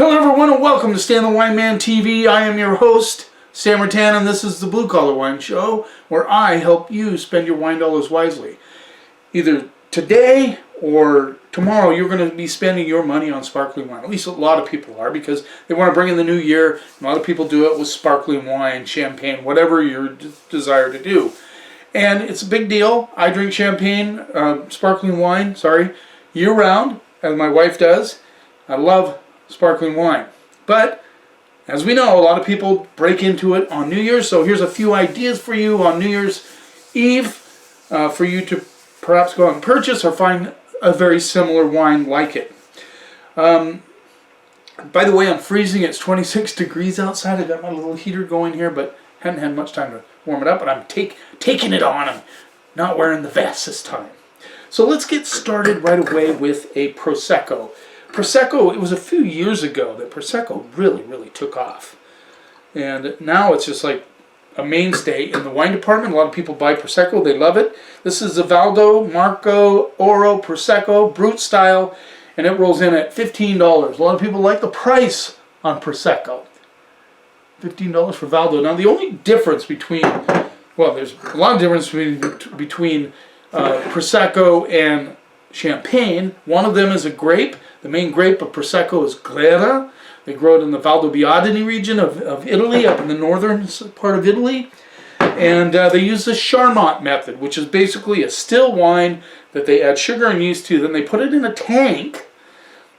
Hello everyone and welcome to Stan the Wine Man TV. I am your host, Stan Rattan, and this is the Blue Collar Wine Show, where I help you spend your wine dollars wisely. Either today or tomorrow you're going to be spending your money on sparkling wine. At least a lot of people are, because they want to bring in the new year. A lot of people do it with sparkling wine, champagne, whatever you desire to do. And it's a big deal. I drink champagne, sparkling wine, year round, as my wife does. I love sparkling wine. But, as we know, a lot of people break into it on New Year's, so here's a few ideas for you on New Year's Eve for you to perhaps go out and purchase or find a very similar wine like it. By the way, I'm freezing. It's 26 degrees outside. I got my little heater going here, but hadn't had much time to warm it up, but I'm taking it on. I'm not wearing the vest this time. So let's get started right away with a Prosecco. Prosecco, it was a few years ago that Prosecco really took off. And now it's just like a mainstay in the wine department. A lot of people buy Prosecco. They love it. This is the Valdo, Marca, Oro, Prosecco, Brut style, and it rolls in at $15. A lot of people like the price on Prosecco. $15 for Valdo. Now the only difference between, well, there's a lot of difference between Prosecco and Champagne. One of them is a grape. The main grape of Prosecco is Gruet. They grow it in the Valdobbiadene region of Italy, up in the northern part of Italy. And they use the Charmat method, which is basically a still wine that they add sugar and yeast to. Then they put it in a tank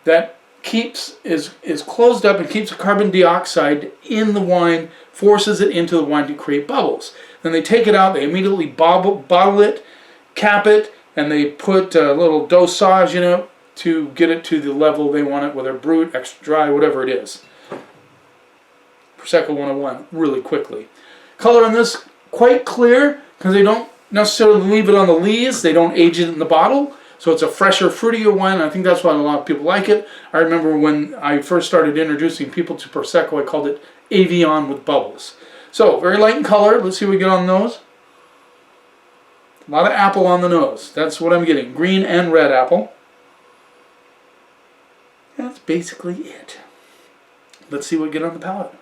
that is closed up and keeps the carbon dioxide in the wine, forces it into the wine to create bubbles. Then they take it out, they immediately bottle it, cap it, and they put a little dosage in it to get it to the level they want it, whether Brut, extra dry, whatever it is. Prosecco 101, really quickly. Color on this, quite clear, because they don't necessarily leave it on the lees. They don't age it in the bottle. So it's a fresher, fruitier wine, and I think that's why a lot of people like it. I remember when I first started introducing people to Prosecco, I called it Avion with bubbles. So, very light in color. Let's see what we get on the nose. A lot of apple on the nose. That's what I'm getting. Green and red apple. That's basically it. Let's see what we get on the palate.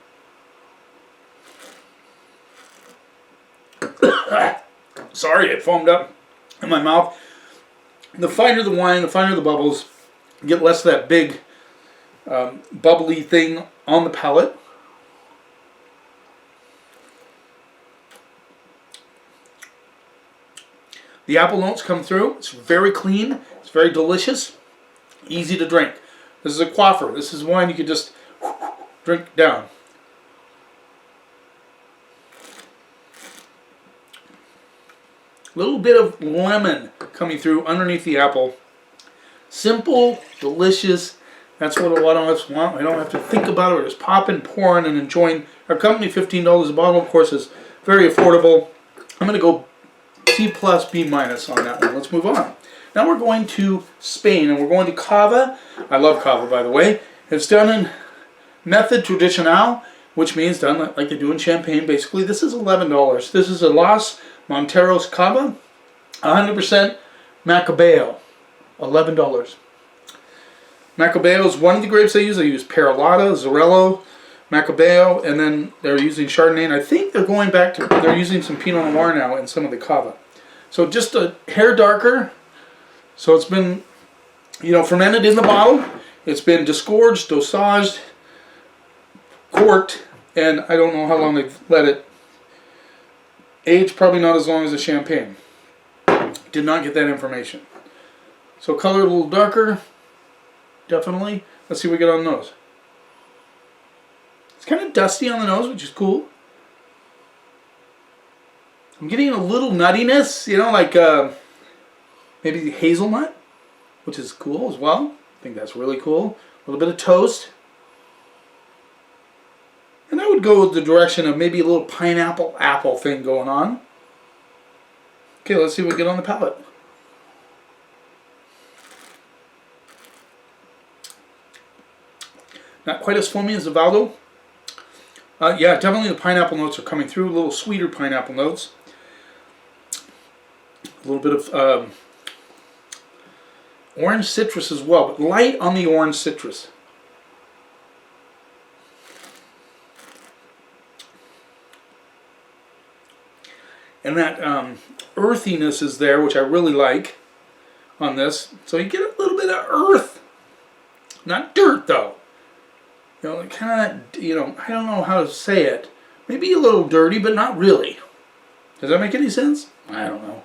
Sorry, it foamed up in my mouth. The finer the wine, the finer the bubbles. You get less of that big bubbly thing on the palate. The apple notes come through. It's very clean. It's very delicious. Easy to drink. This is a quaffer. This is wine you could just drink down. A little bit of lemon coming through underneath the apple. Simple, delicious. That's what a lot of us want. We don't have to think about it. We're just popping, pouring, and enjoying. Our company, $15 a bottle, of course, is very affordable. I'm going to go C+, B- on that one. Let's move on. Now we're going to Spain, and we're going to Cava. I love Cava, by the way. It's done in Methode Tradicional, which means done like they do in Champagne, basically. This is $11. This is a Los Monterbs Cava, 100% Macabeo, $11. Macabeo is one of the grapes they use. They use Perolata, Xarello, Macabeo, and then they're using Chardonnay, and I think they're going back to, they're using some Pinot Noir now in some of the Cava. So just a hair darker. So it's been, fermented in the bottle. It's been disgorged, dosaged, corked, and I don't know how long they've let it age. Probably not as long as the Champagne. Did not get that information. So color a little darker, definitely. Let's see what we get on the nose. It's kind of dusty on the nose, which is cool. I'm getting a little nuttiness, like maybe hazelnut, which is cool as well. I think that's really cool. A little bit of toast. And I would go with the direction of maybe a little pineapple apple thing going on. Okay, let's see what we get on the palate. Not quite as foamy as the Valdo. Yeah, definitely the pineapple notes are coming through. A little sweeter pineapple notes. A little bit of orange citrus as well, but light on the orange citrus. And that earthiness is there, which I really like on this. So you get a little bit of earth. Not dirt, though. You know, kind of, you know, I don't know how to say it. Maybe a little dirty, but not really. Does that make any sense? I don't know.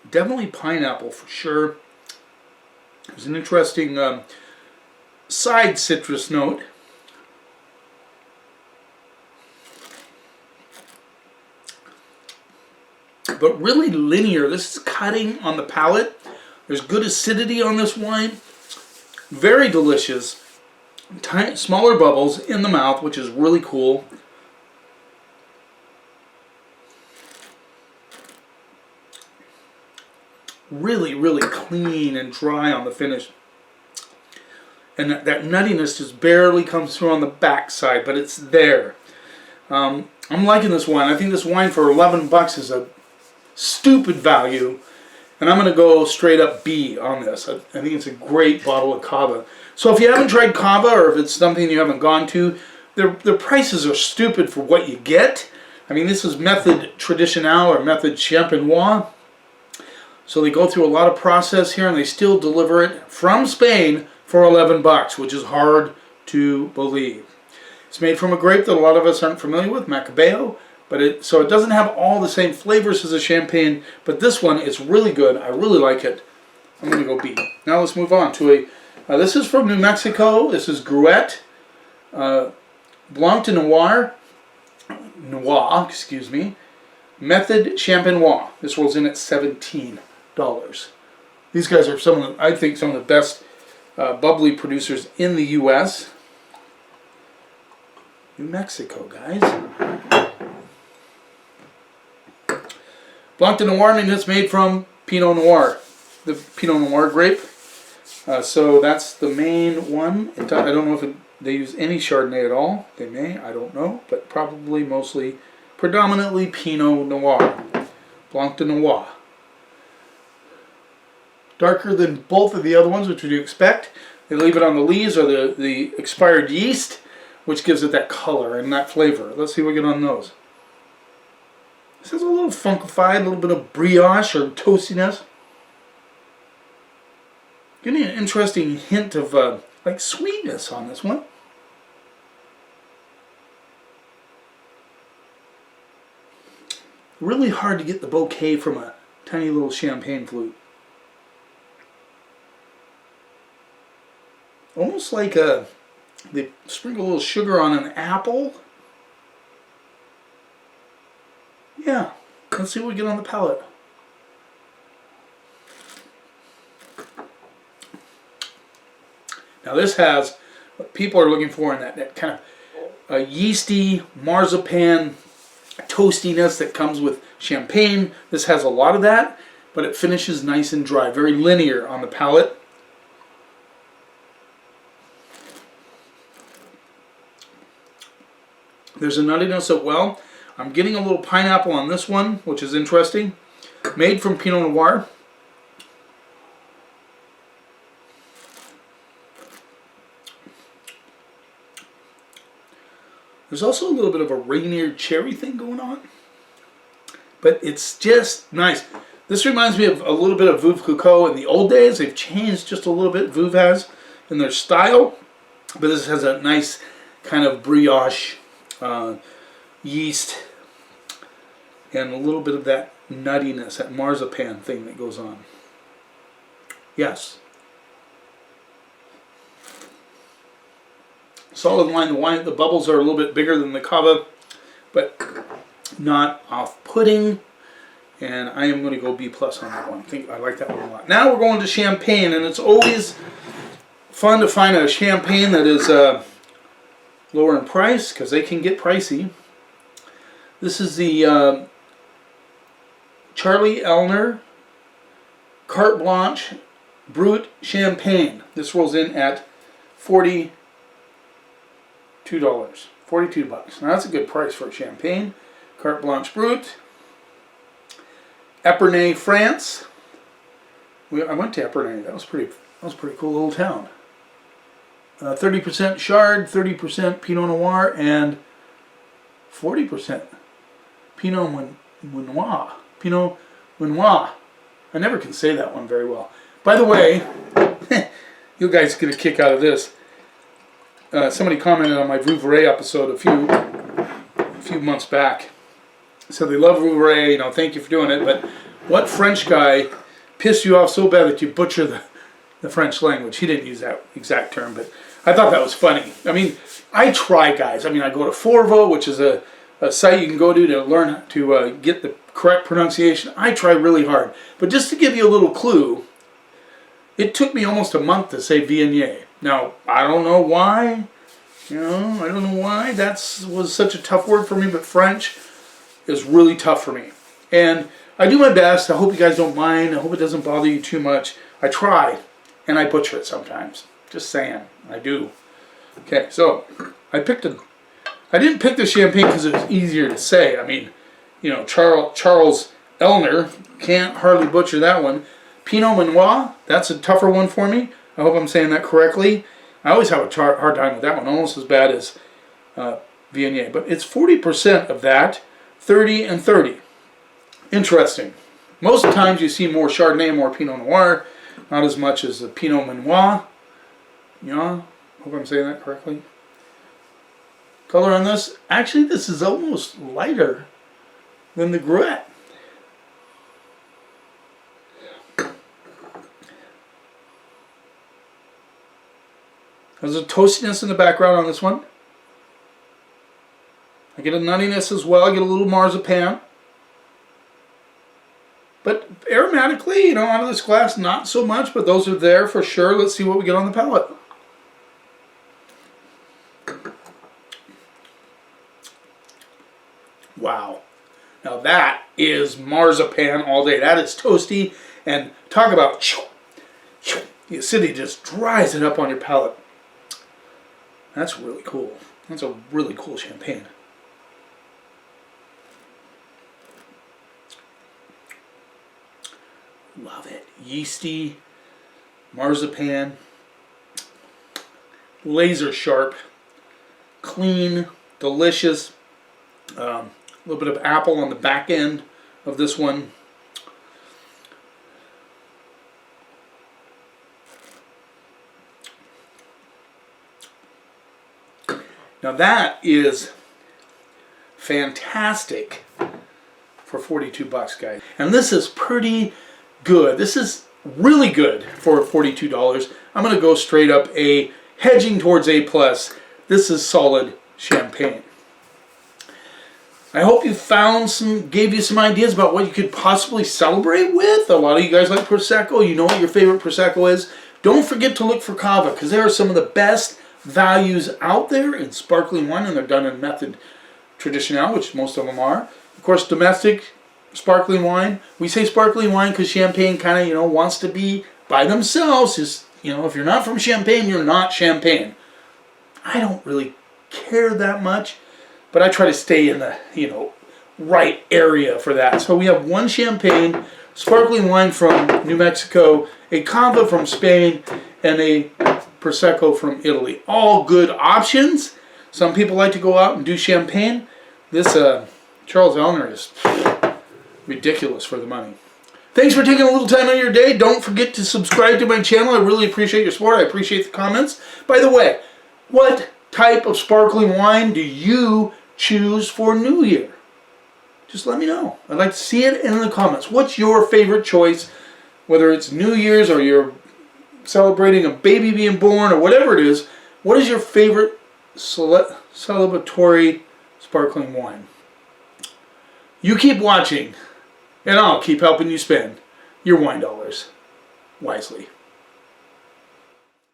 Definitely pineapple for sure. There's an interesting side citrus note. But really linear. This is cutting on the palate. There's good acidity on this wine. Very delicious. Tiny, smaller bubbles in the mouth, which is really cool. Really, really clean and dry on the finish. And that nuttiness just barely comes through on the backside, but it's there. I'm liking this wine. I think this wine for 11 bucks is a stupid value. And I'm going to go straight up B on this. I think it's a great bottle of Cava. So if you haven't tried Cava, or if it's something you haven't gone to, their prices are stupid for what you get. I mean, this is Methode Traditionnelle or Methode Champenoise. So they go through a lot of process here, and they still deliver it from Spain for 11 bucks, which is hard to believe. It's made from a grape that a lot of us aren't familiar with, Macabeo, but so it doesn't have all the same flavors as a champagne, but this one is really good. I really like it. I'm going to go B. Now let's move on to this is from New Mexico. This is Gruet, Blanc de Noir, excuse me, Methode Champenoise. This rolls in at $17. These guys are some of the, I think, some of the best bubbly producers in the U.S. New Mexico, guys. Blanc de Noir, I mean, it's made from Pinot Noir, the Pinot Noir grape. So that's the main one. I don't know if they use any Chardonnay at all. They may, I don't know, but probably mostly, predominantly Pinot Noir. Blanc de Noir. Darker than both of the other ones, which would you expect. They leave it on the lees or the expired yeast, which gives it that color and that flavor. Let's see what we get on those. This is a little funkified, a little bit of brioche or toastiness. Getting an interesting hint of like sweetness on this one. Really hard to get the bouquet from a tiny little champagne flute. Almost like they sprinkle a little sugar on an apple. Yeah, let's see what we get on the palate. Now this has what people are looking for in that kind of yeasty marzipan toastiness that comes with champagne. This has a lot of that, but it finishes nice and dry, very linear on the palate. There's a nuttiness as well. I'm getting a little pineapple on this one, which is interesting. Made from Pinot Noir. There's also a little bit of a Rainier cherry thing going on. But it's just nice. This reminds me of a little bit of Veuve Clicquot in the old days. They've changed just a little bit, Veuve has, in their style. But this has a nice kind of brioche yeast and a little bit of that nuttiness, that marzipan thing that goes on. Yes. Solid wine. The bubbles are a little bit bigger than the Cava, but not off-putting. And I am going to go B+ on that one. I think I like that one a lot. Now we're going to champagne, and it's always fun to find a champagne that is lower in price, because they can get pricey. This is the Charlie Ellner Carte Blanche Brut Champagne. This rolls in at $42. $42. Now that's a good price for a champagne. Carte Blanche Brut. Epernay, France. I went to Epernay. That was pretty cool little town. 30% Chard, 30% Pinot Noir, and 40% Pinot Meunier. Pinot Meunier. I never can say that one very well. By the way, you guys get a kick out of this. Somebody commented on my Vouvray episode a few months back. So they love Vouvray, you know, thank you for doing it, but what French guy pissed you off so bad that you butcher the French language? He didn't use that exact term, but I thought that was funny. I mean, I try, guys. I mean, I go to Forvo, which is a site you can go to learn to get the correct pronunciation. I try really hard. But just to give you a little clue, it took me almost a month to say Viognier. Now, I don't know why. You know, I don't know why that was such a tough word for me, but French is really tough for me. And I do my best. I hope you guys don't mind. I hope it doesn't bother you too much. I try, and I butcher it sometimes. Just saying. I do. Okay, so I didn't pick the champagne because it was easier to say. I mean, you know, Charles Ellner, can't hardly butcher that one. Pinot Meunier, that's a tougher one for me. I hope I'm saying that correctly. I always have a hard time with that one, almost as bad as Viognier. But it's 40% of that, 30 and 30. Interesting. Most of the times you see more Chardonnay, more Pinot Noir, not as much as the Pinot Meunier. Yeah, hope I'm saying that correctly. Color on this, actually this is almost lighter than the Gruet. There's a toastiness in the background on this one. I get a nuttiness as well. I get a little marzipan. But aromatically, you know, out of this glass, not so much, but those are there for sure. Let's see what we get on the palate. Wow. Now that is marzipan all day. That is toasty. And talk about the acidity just dries it up on your palate. That's really cool. That's a really cool champagne. Love it. Yeasty, marzipan, laser sharp, clean, delicious. A little bit of apple on the back end of this one. Now that is fantastic for 42 bucks, guys. And this is pretty good. This is really good for $42. I'm going to go straight up A, hedging towards A+. This is solid champagne. I hope you gave you some ideas about what you could possibly celebrate with. A lot of you guys like Prosecco. You know what your favorite Prosecco is. Don't forget to look for Cava, because there are some of the best values out there in sparkling wine, and they're done in Methode traditionnel, which most of them are. Of course, domestic sparkling wine. We say sparkling wine because Champagne kind of, you know, wants to be by themselves. Just, you know, if you're not from Champagne, you're not Champagne. I don't really care that much, but I try to stay in the, you know, right area for that. So we have one Champagne, sparkling wine from New Mexico, a Cava from Spain, and a Prosecco from Italy. All good options. Some people like to go out and do Champagne. This Charles Ellner is ridiculous for the money. Thanks for taking a little time out of your day. Don't forget to subscribe to my channel. I really appreciate your support. I appreciate the comments. By the way, what type of sparkling wine do you choose for New Year? Just let me know. I'd like to see it in the comments. What's your favorite choice? Whether it's New Year's or you're celebrating a baby being born or whatever it is, what is your favorite celebratory sparkling wine? You keep watching, and I'll keep helping you spend your wine dollars wisely.